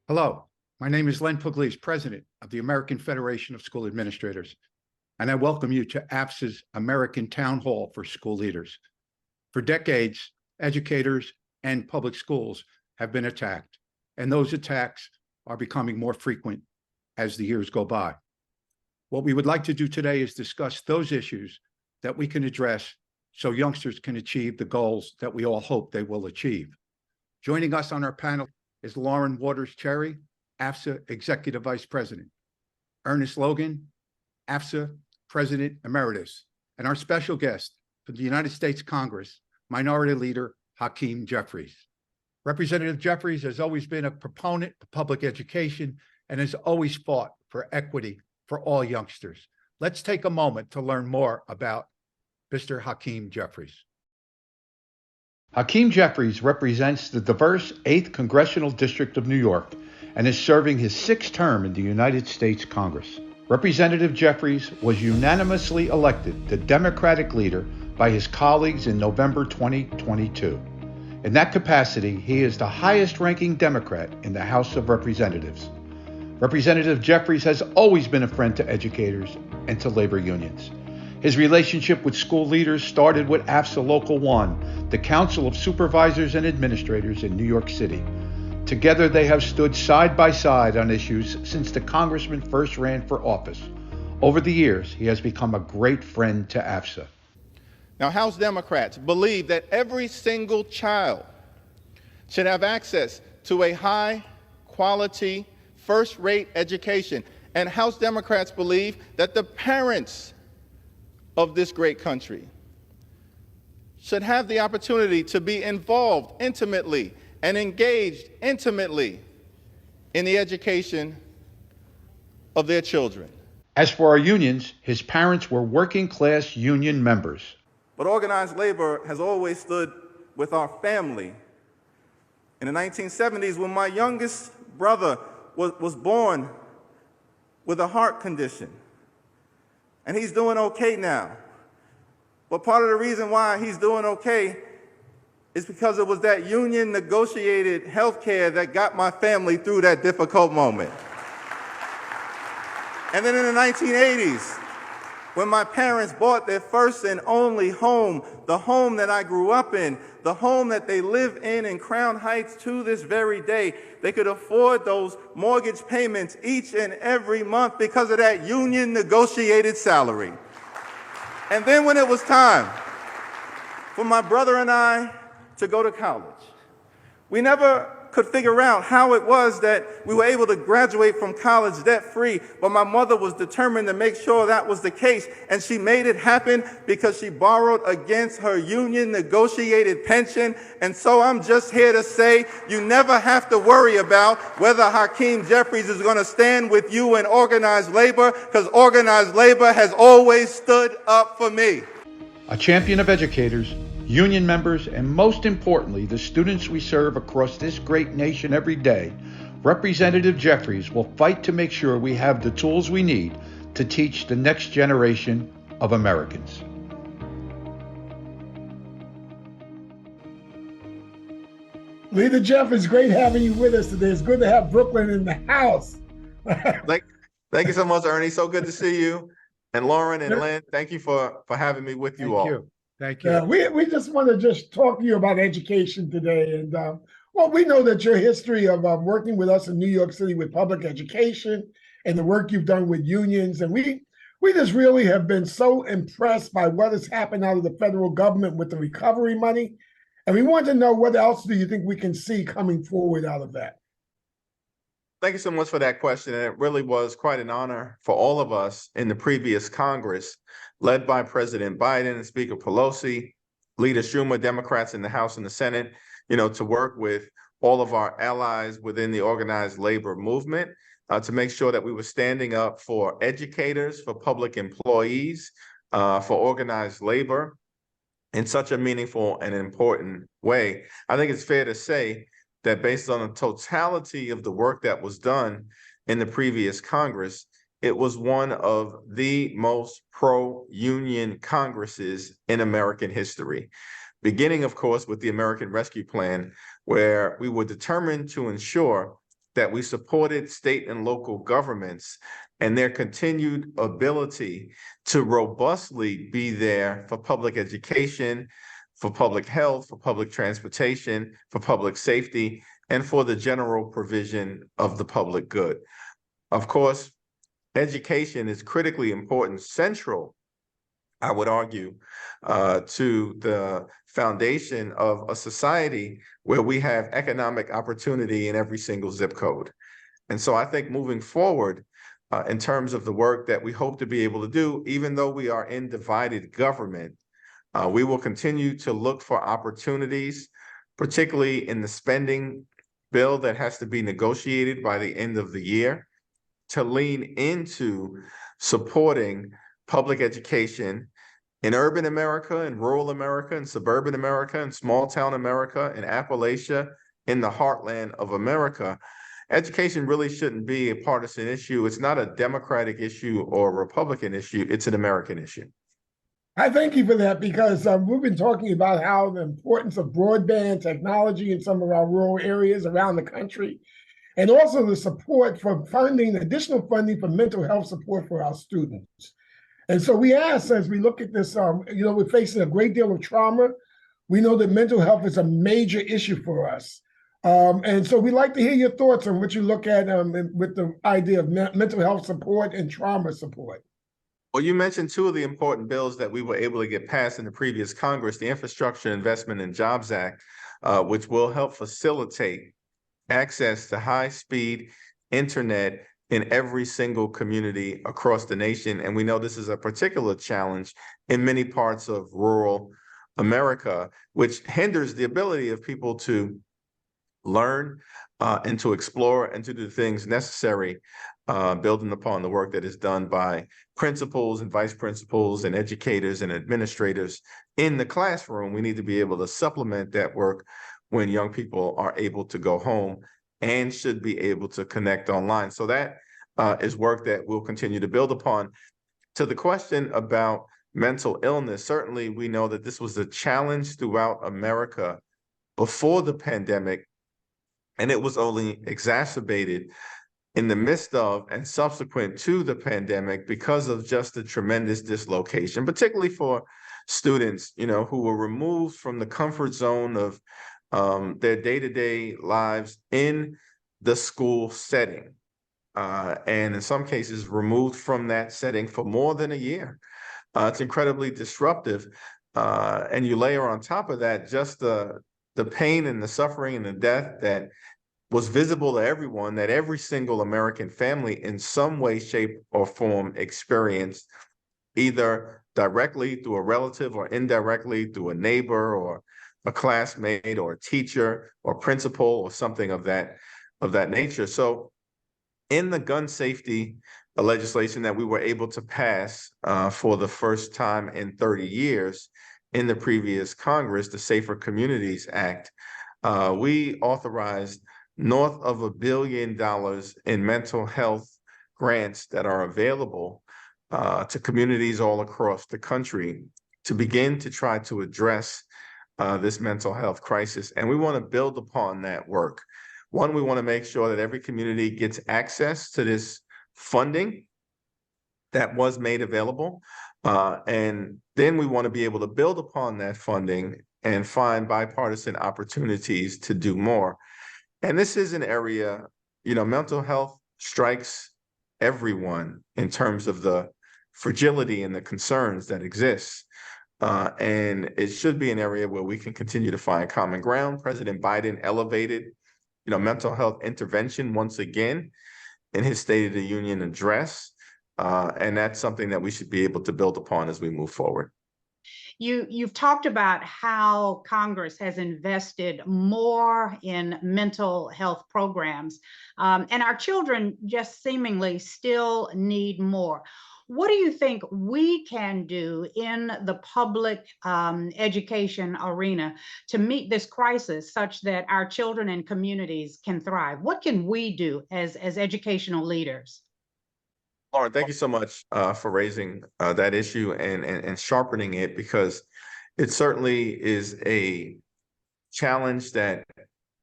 Hello, my name is Len Pugliese, President of the American Federation of School Administrators, and I welcome you to AFSA's American Town Hall for School Leaders. For decades, educators and public schools have been attacked, and those attacks are becoming more frequent as the years go by. What we would like to do today is discuss those issues that we can address so youngsters can achieve the goals that we all hope they will achieve. Joining us on our panel is Lauren Waters-Cherry, AFSA Executive Vice President, Ernest Logan, AFSA President Emeritus, and our special guest from the United States Congress, Minority Leader Hakeem Jeffries. Representative Jeffries has always been a proponent of public education and has always fought for equity for all youngsters. Let's take a moment to learn more about Mr. Hakeem Jeffries. Hakeem Jeffries represents the diverse 8th Congressional District of New York and is serving his 6th term in the United States Congress. Representative Jeffries was unanimously elected the Democratic leader by his colleagues in November 2022. In that capacity, he is the highest-ranking Democrat in the House of Representatives. Representative Jeffries has always been a friend to educators and to labor unions. His relationship with school leaders started with AFSA Local 1, the Council of Supervisors and Administrators in New York City. Together, they have stood side by side on issues since the congressman first ran for office. Over the years, he has become a great friend to AFSA. Now, House Democrats believe that every single child should have access to a high-quality, first-rate education. And House Democrats believe that the parents of this great country should have the opportunity to be involved intimately and engaged intimately in the education of their children. As for our unions, his parents were working-class union members. But organized labor has always stood with our family. In the 1970s, when my youngest brother was born with a heart condition, and he's doing okay now. But part of the reason why he's doing okay is because it was that union negotiated health care that got my family through that difficult moment. And then in the 1980s, when my parents bought their first and only home, the home that I grew up in, the home that they live in Crown Heights to this very day, they could afford those mortgage payments each and every month because of that union negotiated salary. And then when it was time for my brother and I to go to college, we never could figure out how it was that we were able to graduate from college debt-free, but my mother was determined to make sure that was the case, and she made it happen because she borrowed against her union negotiated pension. And so I'm just here to say you never have to worry about whether Hakeem Jeffries is going to stand with you in organized labor, because organized labor has always stood up for me. A champion of educators, union members, and most importantly, the students we serve across this great nation every day, Representative Jeffries will fight to make sure we have the tools we need to teach the next generation of Americans. Leader Jeff, it's great having you with us today. It's good to have Brooklyn in the house. Thank you so much, Ernie. So good to see you. And Lauren and Lynn, thank you for having me with you all. Thank you. Yeah, we just want to just talk to you about education today. And well, we know that your history of working with us in New York City with public education and the work you've done with unions. And we just really have been so impressed by what has happened out of the federal government with the recovery money. And we want to know, what else do you think we can see coming forward out of that? Thank you so much for that question. And it really was quite an honor for all of us in the previous Congress, led by President Biden and Speaker Pelosi, Leader Schumer, Democrats in the House and the Senate, to work with all of our allies within the organized labor movement to make sure that we were standing up for educators, for public employees, for organized labor in such a meaningful and important way. I think it's fair to say that based on the totality of the work that was done in the previous Congress, it was one of the most pro-union Congresses in American history. Beginning, of course, with the American Rescue Plan, where we were determined to ensure that we supported state and local governments and their continued ability to robustly be there for public education, for public health, for public transportation, for public safety, and for the general provision of the public good. Of course, education is critically important, central, I would argue, to the foundation of a society where we have economic opportunity in every single zip code. And so I think moving forward, in terms of the work that we hope to be able to do, even though we are in divided government, we will continue to look for opportunities, particularly in the spending bill that has to be negotiated by the end of the year, to lean into supporting public education in urban America, in rural America, in suburban America, in small town America, in Appalachia, in the heartland of America. Education really shouldn't be a partisan issue. It's not a Democratic issue or a Republican issue. It's an American issue. I thank you for that because we've been talking about how the importance of broadband technology in some of our rural areas around the country, and also the support for funding, additional funding for mental health support for our students. And so we ask, as we look at this, we're facing a great deal of trauma. We know that mental health is a major issue for us. And so we'd like to hear your thoughts on what you look at with the idea of mental health support and trauma support. Well, you mentioned two of the important bills that we were able to get passed in the previous Congress, the Infrastructure Investment and Jobs Act, which will help facilitate access to high-speed internet in every single community across the nation. And we know this is a particular challenge in many parts of rural America, which hinders the ability of people to learn and to explore and to do things necessary, building upon the work that is done by principals and vice principals and educators and administrators in the classroom. We need to be able to supplement that work when young people are able to go home and should be able to connect online. So that is work that we'll continue to build upon. To the question about mental illness, certainly we know that this was a challenge throughout America before the pandemic, and it was only exacerbated in the midst of and subsequent to the pandemic because of just the tremendous dislocation, particularly for students, who were removed from the comfort zone of their day-to-day lives in the school setting. And in some cases, removed from that setting for more than a year. It's incredibly disruptive. And you layer on top of that just the pain and the suffering and the death that was visible to everyone, that every single American family in some way, shape, or form experienced, either directly through a relative or indirectly through a neighbor or a classmate or a teacher or principal or something of that nature. So in the gun safety legislation that we were able to pass for the first time in 30 years in the previous Congress, the Safer Communities Act, we authorized north of $1 billion in mental health grants that are available to communities all across the country to begin to try to address this mental health crisis. And we want to build upon that work. One, we want to make sure that every community gets access to this funding that was made available. And then we want to be able to build upon that funding and find bipartisan opportunities to do more. And this is an area, mental health strikes everyone in terms of the fragility and the concerns that exist. And it should be an area where we can continue to find common ground. President Biden elevated, mental health intervention once again in his State of the Union address. And that's something that we should be able to build upon as we move forward. You've talked about how Congress has invested more in mental health programs, and our children just seemingly still need more. What do you think we can do in the public education arena to meet this crisis such that our children and communities can thrive? What can we do as educational leaders? Lauren, thank you so much for raising that issue and sharpening it, because it certainly is a challenge that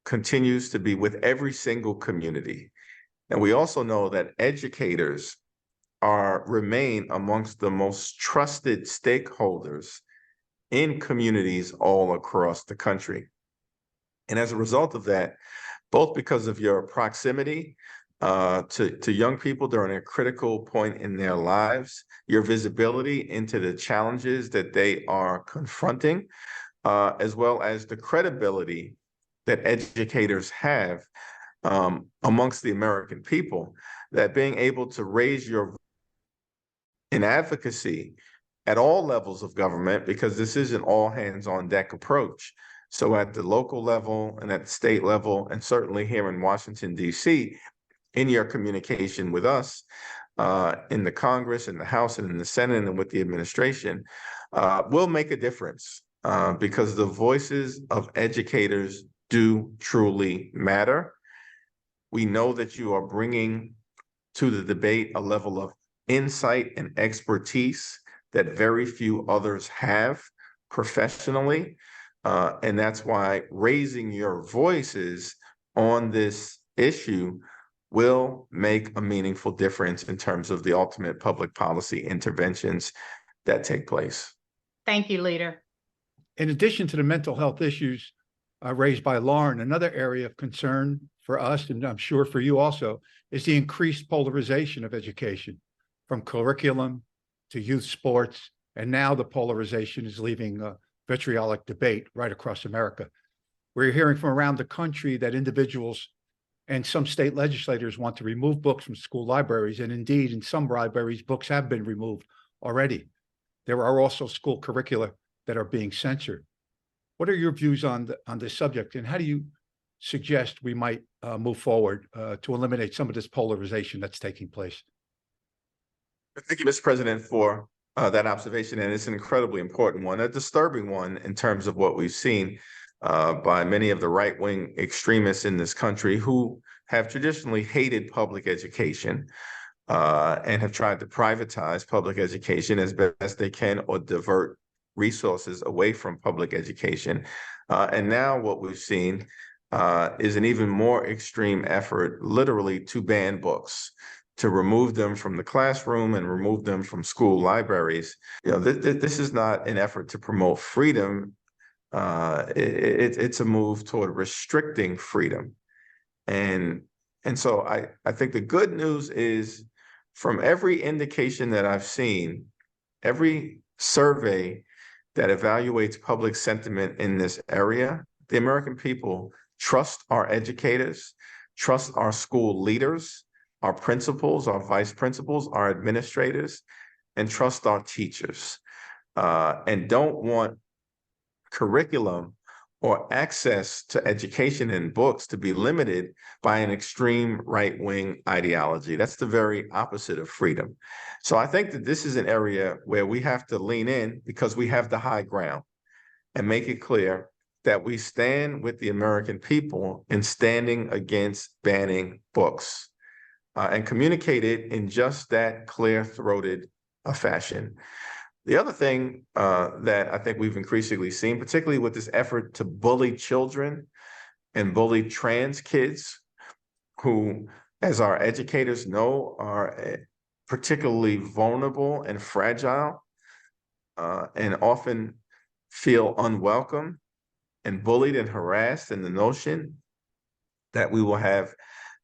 continues to be with every single community. And we also know that educators remain amongst the most trusted stakeholders in communities all across the country. And as a result of that, both because of your proximity to young people during a critical point in their lives, your visibility into the challenges that they are confronting, as well as the credibility that educators have amongst the American people, that being able to raise your in advocacy at all levels of government, because this is an all hands on deck approach. So at the local level and at the state level, and certainly here in Washington, D.C., in your communication with us, in the Congress, in the House, and in the Senate, and with the administration, will make a difference because the voices of educators do truly matter. We know that you are bringing to the debate a level of insight and expertise that very few others have professionally. And that's why raising your voices on this issue will make a meaningful difference in terms of the ultimate public policy interventions that take place. Thank you, Leader. In addition to the mental health issues raised by Lauren, another area of concern for us, and I'm sure for you also, is the increased polarization of education, from curriculum to youth sports, and now the polarization is leaving vitriolic debate right across America. We're hearing from around the country that individuals and some state legislators want to remove books from school libraries, and indeed, in some libraries, books have been removed already. There are also school curricula that are being censored. What are your views on this subject, and how do you suggest we might move forward to eliminate some of this polarization that's taking place? Thank you, Mr. President, for that observation, and it's an incredibly important one, a disturbing one in terms of what we've seen by many of the right-wing extremists in this country who have traditionally hated public education and have tried to privatize public education as best they can or divert resources away from public education. And now what we've seen is an even more extreme effort, literally, to ban books, to remove them from the classroom and remove them from school libraries. You know, this is not an effort to promote freedom. It's a move toward restricting freedom. And so I think the good news is, from every indication that I've seen, every survey that evaluates public sentiment in this area, the American people trust our educators, trust our school leaders, our principals, our vice principals, our administrators, and trust our teachers, and don't want curriculum or access to education and books to be limited by an extreme right-wing ideology. That's the very opposite of freedom. So I think that this is an area where we have to lean in, because we have the high ground, and make it clear that we stand with the American people in standing against banning books, and communicate it in just that clear-throated fashion. The other thing that I think we've increasingly seen, particularly with this effort to bully children and bully trans kids, who, as our educators know, are particularly vulnerable and fragile, and often feel unwelcome and bullied and harassed, and the notion that we will have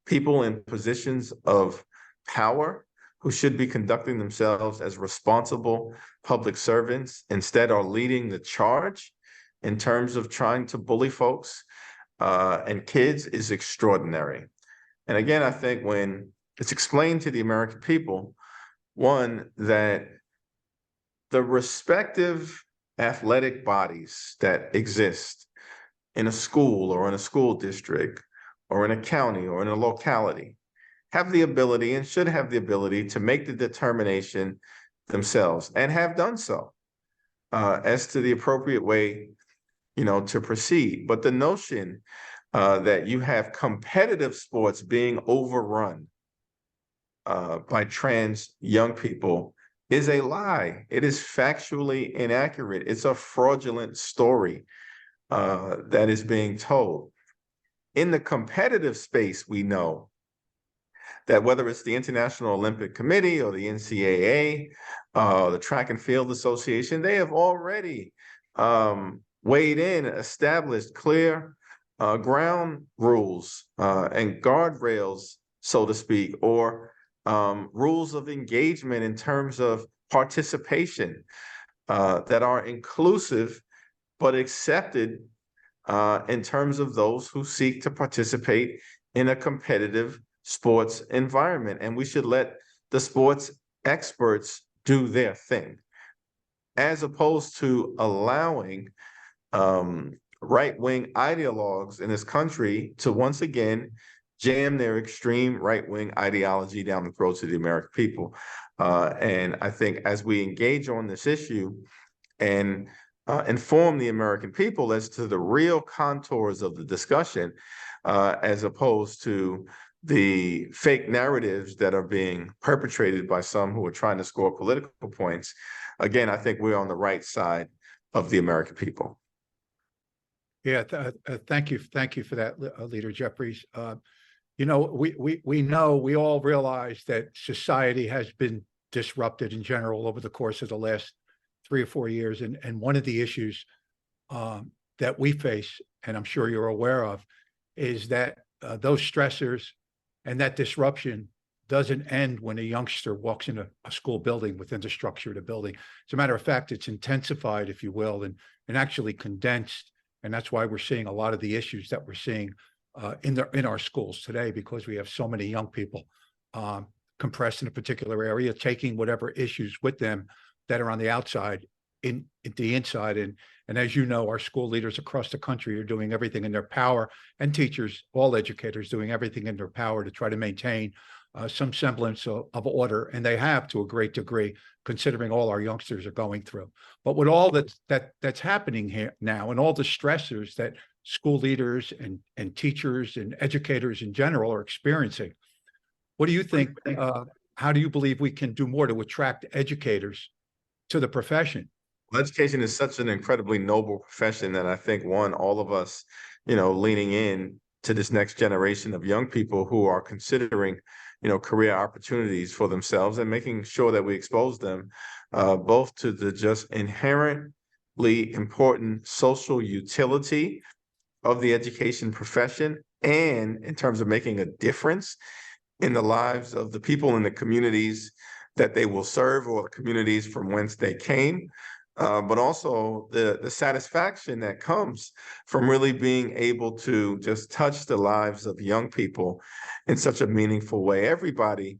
people in positions of power who should be conducting themselves as responsible public servants instead are leading the charge in terms of trying to bully folks and kids is extraordinary. And again, I think when it's explained to the American people, one, that the respective athletic bodies that exist in a school or in a school district or in a county or in a locality have the ability and should have the ability to make the determination themselves, and have done so as to the appropriate way, to proceed. But the notion that you have competitive sports being overrun by trans young people is a lie. It is factually inaccurate. It's a fraudulent story that is being told. in the competitive space, we know that whether it's the International Olympic Committee or the NCAA, the Track and Field Association, they have already weighed in, established clear ground rules and guardrails, so to speak, or rules of engagement in terms of participation that are inclusive but accepted in terms of those who seek to participate in a competitive sports environment. And we should let the sports experts do their thing, as opposed to allowing right-wing ideologues in this country to once again jam their extreme right-wing ideology down the throats of the American people. And I think as we engage on this issue and inform the American people as to the real contours of the discussion, as opposed to the fake narratives that are being perpetrated by some who are trying to score political points, again, I think we're on the right side of the American people. Yeah, thank you for that, Leader Jeffries. You know, we all realize that society has been disrupted in general over the course of the last 3 or 4 years, and one of the issues that we face, and I'm sure you're aware of, is that those stressors and that disruption doesn't end when a youngster walks into a school building within the structure of the building. As a matter of fact, it's intensified, if you will, and actually condensed. And that's why we're seeing a lot of the issues that we're seeing in our schools today, because we have so many young people compressed in a particular area, taking whatever issues with them that are on the outside into the inside. And as you know, our school leaders across the country are doing everything in their power, and teachers, all educators, doing everything in their power to try to maintain some semblance of order, and they have to a great degree, considering all our youngsters are going through. But with all that's happening here now, and all the stressors that school leaders and teachers and educators in general are experiencing, what do you think? How do you believe we can do more to attract educators to the profession? Well, education is such an incredibly noble profession that I think, one, all of us, leaning in to this next generation of young people who are considering, career opportunities for themselves, and making sure that we expose them both to the just inherently important social utility of the education profession, and in terms of making a difference in the lives of the people in the communities that they will serve, or the communities from whence they came. But also the satisfaction that comes from really being able to just touch the lives of young people in such a meaningful way. Everybody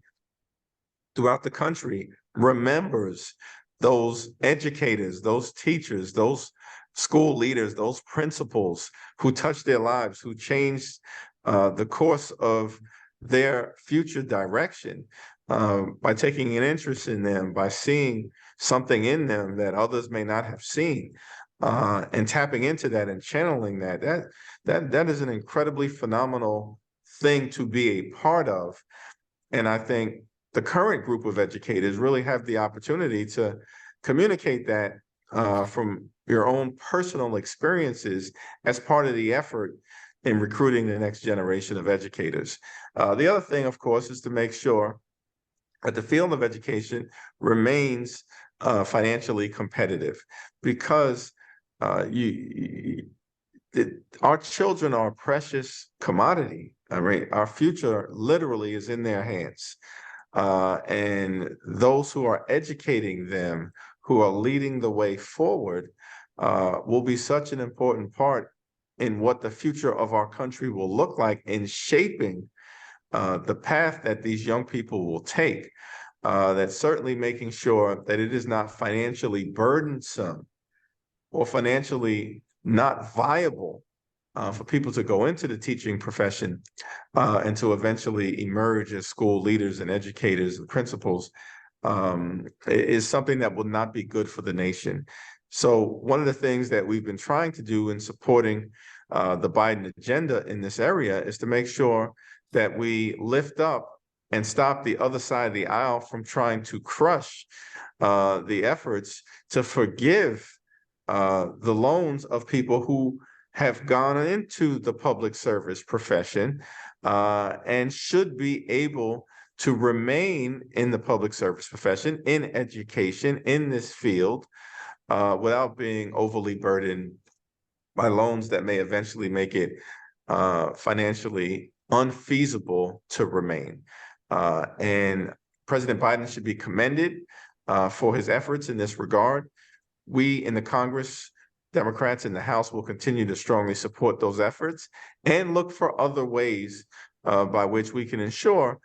throughout the country remembers those educators, those teachers, those school leaders, those principals who touched their lives, who changed the course of their future direction by taking an interest in them, by seeing something in them that others may not have seen, and tapping into that and channeling that is an incredibly phenomenal thing to be a part of. And I think the current group of educators really have the opportunity to communicate that from your own personal experiences as part of the effort in recruiting the next generation of educators. The other thing, of course, is to make sure that the field of education remains financially competitive, because our children are a precious commodity. I mean, our future literally is in their hands. And those who are educating them, who are leading the way forward, will be such an important part in what the future of our country will look like, in shaping the path that these young people will take. That's certainly making sure that it is not financially burdensome or financially not viable for people to go into the teaching profession and to eventually emerge as school leaders and educators and principals, is something that will not be good for the nation. So one of the things that we've been trying to do in supporting the Biden agenda in this area is to make sure that we lift up and stop the other side of the aisle from trying to crush the efforts to forgive the loans of people who have gone into the public service profession and should be able to remain in the public service profession, in education, in this field, without being overly burdened by loans that may eventually make it financially unfeasible to remain. And President Biden should be commended for his efforts in this regard. We in the Congress, Democrats in the House, will continue to strongly support those efforts and look for other ways by which we can ensure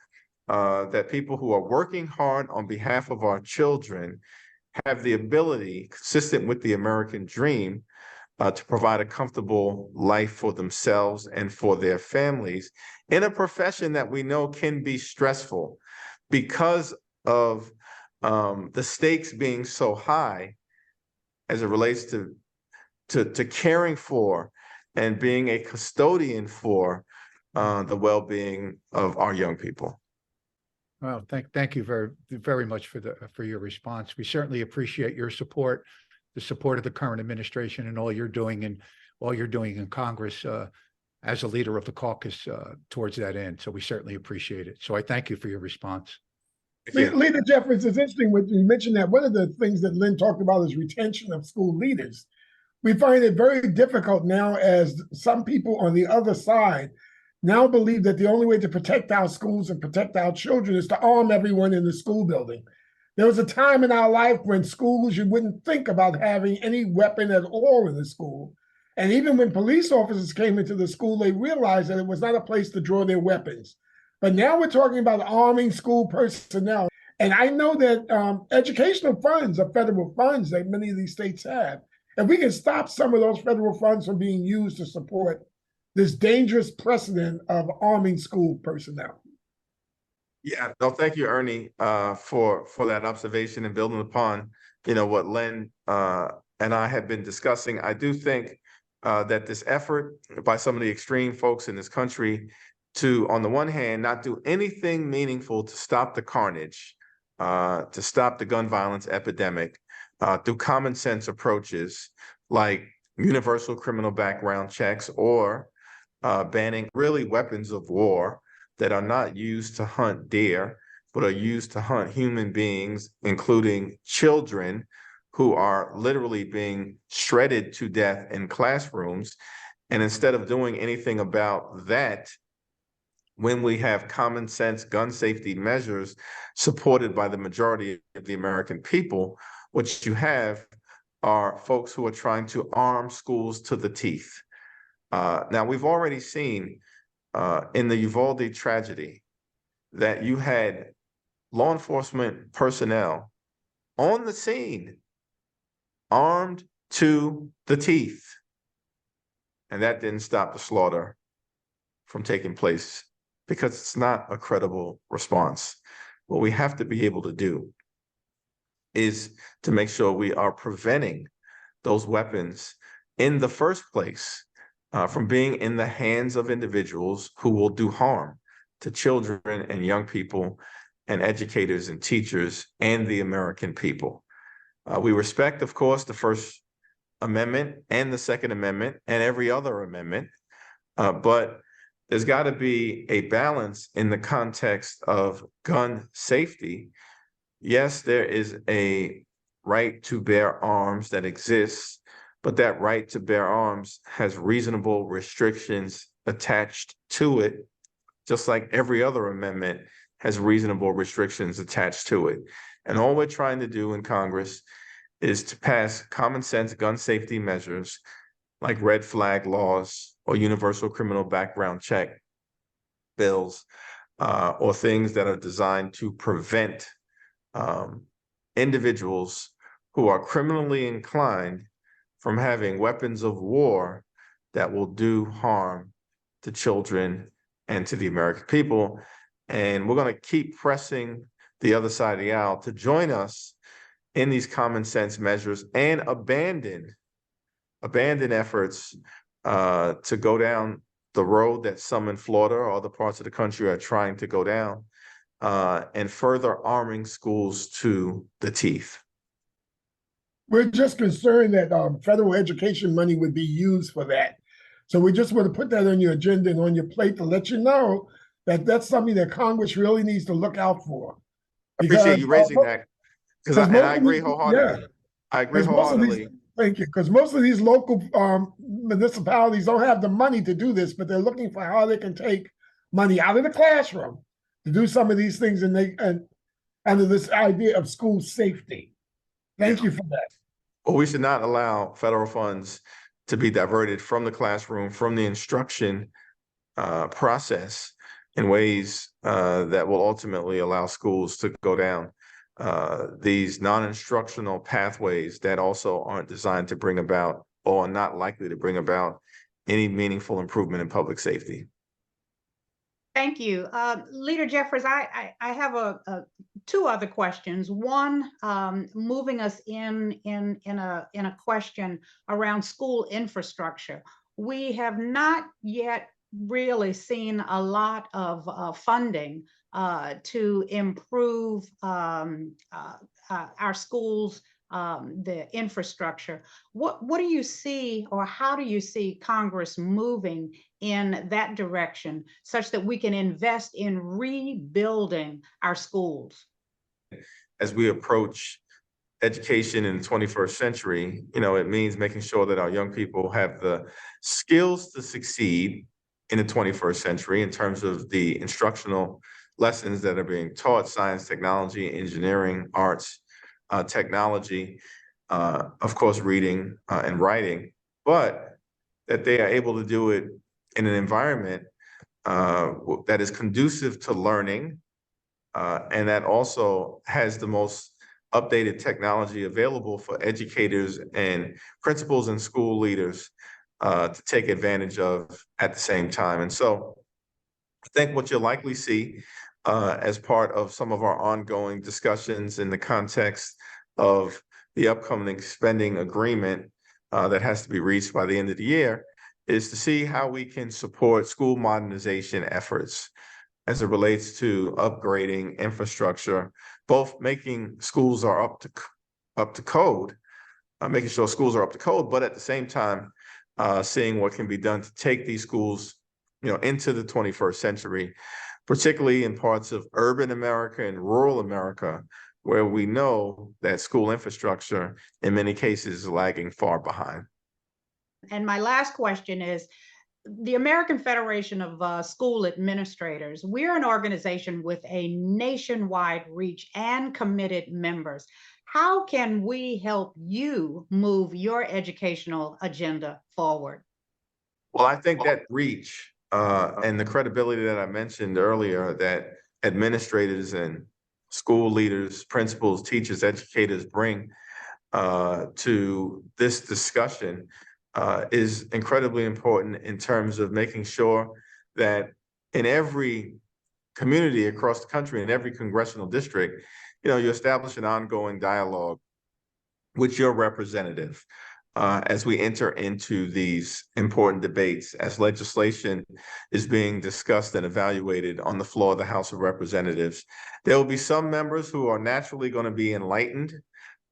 that people who are working hard on behalf of our children have the ability, consistent with the American dream, to provide a comfortable life for themselves and for their families in a profession that we know can be stressful because of the stakes being so high as it relates to caring for and being a custodian for the well-being of our young people. Well, thank you very much for your response. We certainly appreciate your support, the support of the current administration, and all you're doing in Congress as a leader of the caucus towards that end. So we certainly appreciate it. So I thank you for your response. Leader Jeffries, it's interesting when you mentioned that one of the things that Lynn talked about is retention of school leaders. We find it very difficult now as some people on the other side now believe that the only way to protect our schools and protect our children is to arm everyone in the school building. There was a time in our life when schools, you wouldn't think about having any weapon at all in the school. And even when police officers came into the school, they realized that it was not a place to draw their weapons. But now we're talking about arming school personnel. And I know that educational funds are federal funds that many of these states have. And we can stop some of those federal funds from being used to support this dangerous precedent of arming school personnel. Yeah, no, thank you, Ernie, for that observation and building upon, what Len and I have been discussing. I do think that this effort by some of the extreme folks in this country to, on the one hand, not do anything meaningful to stop the carnage, to stop the gun violence epidemic, through common sense approaches like universal criminal background checks or banning really weapons of war that are not used to hunt deer, but are used to hunt human beings, including children who are literally being shredded to death in classrooms. And instead of doing anything about that, when we have common sense gun safety measures supported by the majority of the American people, what you have are folks who are trying to arm schools to the teeth. Now, we've already seen in the Uvalde tragedy that you had law enforcement personnel on the scene armed to the teeth. And that didn't stop the slaughter from taking place because it's not a credible response. What we have to be able to do is to make sure we are preventing those weapons in the first place from being in the hands of individuals who will do harm to children and young people and educators and teachers and the American people. We respect, of course, the First Amendment and the Second Amendment and every other amendment, but there's got to be a balance in the context of gun safety. Yes, there is a right to bear arms that exists, but that right to bear arms has reasonable restrictions attached to it, just like every other amendment has reasonable restrictions attached to it. And all we're trying to do in Congress is to pass common sense gun safety measures like red flag laws or universal criminal background check bills, or things that are designed to prevent individuals who are criminally inclined from having weapons of war that will do harm to children and to the American people. And we're going to keep pressing the other side of the aisle to join us in these common sense measures and abandon efforts to go down the road that some in Florida or other parts of the country are trying to go down, and further arming schools to the teeth. We're just concerned that federal education money would be used for that. So we just want to put that on your agenda and on your plate to let you know that that's something that Congress really needs to look out for. I appreciate you raising that, and I agree wholeheartedly. Yeah, I agree because most of these, wholeheartedly. thank you, because most of these local municipalities don't have the money to do this, but they're looking for how they can take money out of the classroom to do some of these things, and under this idea of school safety. Thank you for that. Well, we should not allow federal funds to be diverted from the classroom, from the instruction process in ways that will ultimately allow schools to go down these non-instructional pathways that also aren't designed to bring about, or are not likely to bring about, any meaningful improvement in public safety. Thank you. Leader Jeffries, I have two other questions. One, moving us in a question around school infrastructure. We have not yet really seen a lot of funding to improve our schools, the infrastructure. What do you see, or how do you see Congress moving in that direction such that we can invest in rebuilding our schools? As we approach education in the 21st century, it means making sure that our young people have the skills to succeed in the 21st century in terms of the instructional lessons that are being taught: science, technology, engineering, arts, technology, of course, reading and writing, but that they are able to do it in an environment that is conducive to learning, and that also has the most updated technology available for educators and principals and school leaders to take advantage of at the same time. And so I think what you'll likely see as part of some of our ongoing discussions in the context of the upcoming spending agreement that has to be reached by the end of the year is to see how we can support school modernization efforts as it relates to upgrading infrastructure, both making schools are up to code, making sure schools are up to code, but at the same time, seeing what can be done to take these schools, into the 21st century, particularly in parts of urban America and rural America, where we know that school infrastructure in many cases is lagging far behind. And my last question is, the American Federation of School Administrators, we're an organization with a nationwide reach and committed members. How can we help you move your educational agenda forward? Well, I think that reach and the credibility that I mentioned earlier that administrators and school leaders, principals, teachers, educators bring to this discussion is incredibly important in terms of making sure that in every community across the country, in every congressional district, you establish an ongoing dialogue with your representative as we enter into these important debates, as legislation is being discussed and evaluated on the floor of the House of Representatives. There will be some members who are naturally going to be enlightened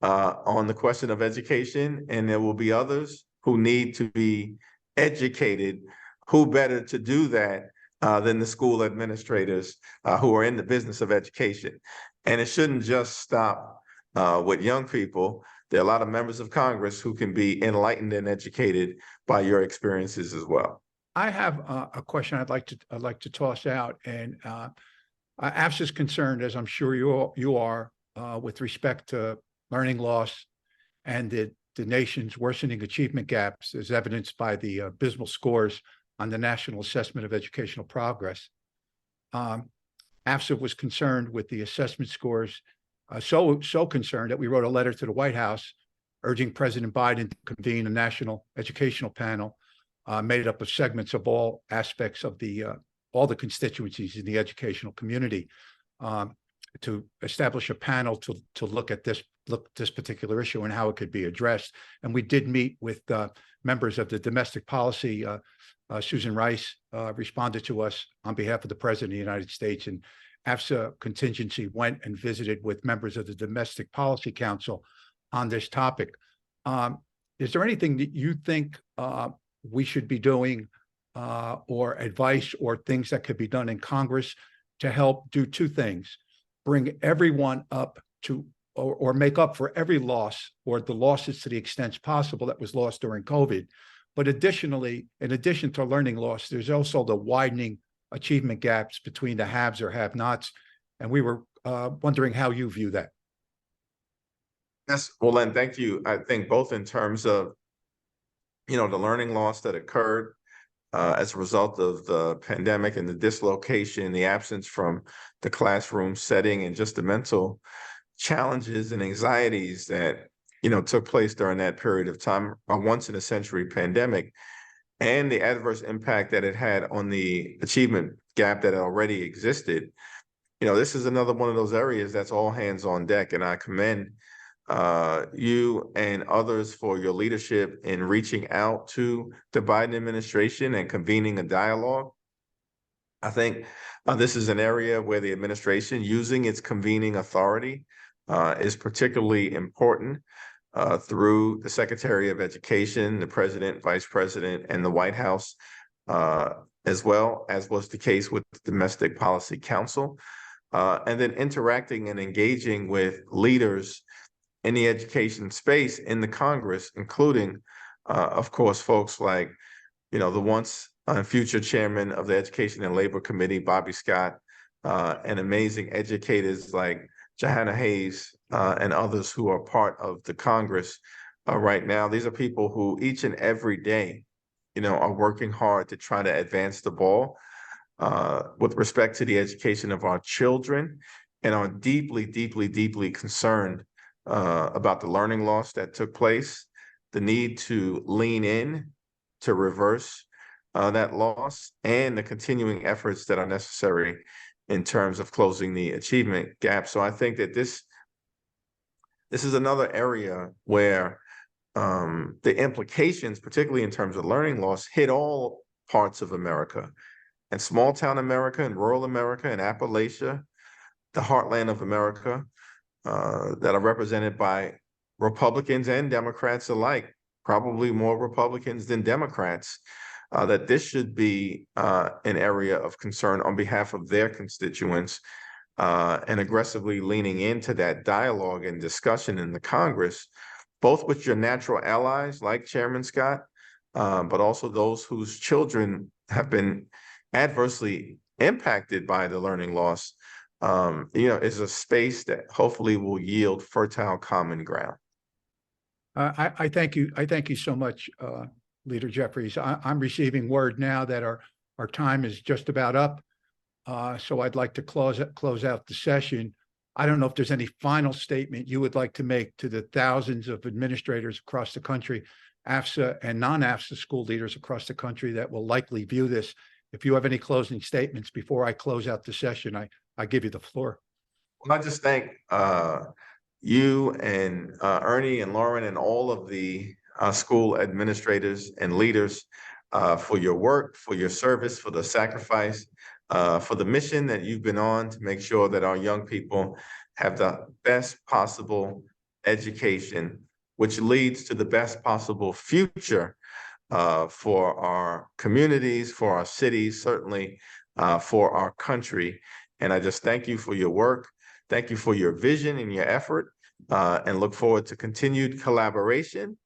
on the question of education, and there will be others who need to be educated. Who better to do that than the school administrators who are in the business of education? And it shouldn't just stop with young people. There are a lot of members of Congress who can be enlightened and educated by your experiences as well. I have a question I'd like to toss out, and AFSA is concerned, as I'm sure you are, with respect to learning loss and the nation's worsening achievement gaps, as evidenced by the abysmal scores on the National Assessment of Educational Progress. AFSA was concerned with the assessment scores, so concerned that we wrote a letter to the White House urging President Biden to convene a national educational panel made up of segments of all aspects of all the constituencies in the educational community to establish a panel to look at this particular issue and how it could be addressed. And we did meet with members of the domestic policy. Susan Rice responded to us on behalf of the President of the United States, and AFSA contingency went and visited with members of the Domestic Policy Council on this topic. Is there anything that you think we should be doing, or advice or things that could be done in Congress to help do two things: bring everyone up to, or make up for every loss or the losses to the extent possible that was lost during COVID. But additionally, in addition to learning loss, there's also the widening achievement gaps between the haves or have-nots. And we were wondering how you view that. Yes, well, Len, thank you. I think both in terms of, the learning loss that occurred as a result of the pandemic and the dislocation, the absence from the classroom setting, and just the mental challenges and anxieties that, took place during that period of time, a once in a century pandemic, and the adverse impact that it had on the achievement gap that already existed. This is another one of those areas that's all hands on deck, and I commend you and others for your leadership in reaching out to the Biden administration and convening a dialogue. I think this is an area where the administration, using its convening authority, is particularly important through the Secretary of Education, the President, Vice President, and the White House, as well as was the case with the Domestic Policy Council, and then interacting and engaging with leaders in the education space in the Congress, including, of course, folks like, the once future chairman of the Education and Labor Committee, Bobby Scott, and amazing educators like Johanna Hayes and others who are part of the Congress right now. These are people who each and every day, are working hard to try to advance the ball with respect to the education of our children, and are deeply, deeply, deeply concerned about the learning loss that took place, the need to lean in to reverse that loss, and the continuing efforts that are necessary in terms of closing the achievement gap. So I think that this is another area where the implications, particularly in terms of learning loss, hit all parts of America, and small town America, and rural America, and Appalachia, the heartland of America, that are represented by Republicans and Democrats alike, probably more Republicans than Democrats, that this should be an area of concern on behalf of their constituents, and aggressively leaning into that dialogue and discussion in the Congress, both with your natural allies like Chairman Scott, but also those whose children have been adversely impacted by the learning loss, is a space that hopefully will yield fertile common ground. I thank you. I thank you so much, Leader Jeffries. I'm receiving word now that our time is just about up. So I'd like to close out the session. I don't know if there's any final statement you would like to make to the thousands of administrators across the country, AFSA and non-AFSA school leaders across the country that will likely view this. If you have any closing statements before I close out the session, I give you the floor. Well, I just thank you and Ernie and Lauren and all of the school administrators and leaders for your work, for your service, for the sacrifice, for the mission that you've been on to make sure that our young people have the best possible education, which leads to the best possible future for our communities, for our cities, certainly for our country. And I just thank you for your work. Thank you for your vision and your effort, and look forward to continued collaboration.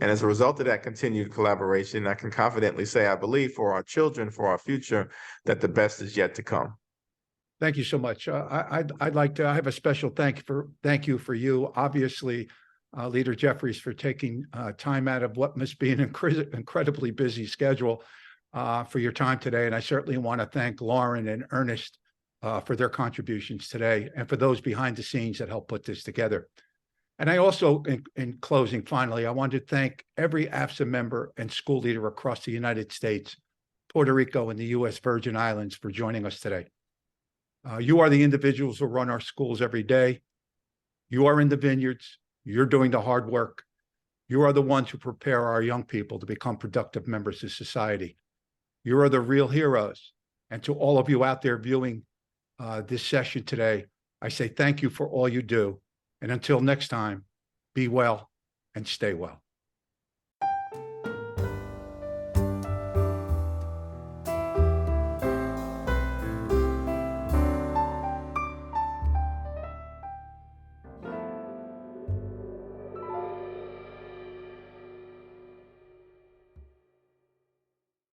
And as a result of that continued collaboration, I can confidently say, I believe for our children, for our future, that the best is yet to come. Thank you so much. I'd like to have a special thank you for you, obviously, Leader Jeffries, for taking time out of what must be an incredibly busy schedule for your time today. And I certainly want to thank Lauren and Ernest for their contributions today, and for those behind the scenes that helped put this together. And I also, in closing, finally, I want to thank every AFSA member and school leader across the United States, Puerto Rico, and the U.S. Virgin Islands for joining us today. You are the individuals who run our schools every day. You are in the vineyards. You're doing the hard work. You are the ones who prepare our young people to become productive members of society. You are the real heroes. And to all of you out there viewing this session today, I say thank you for all you do. And until next time, be well and stay well.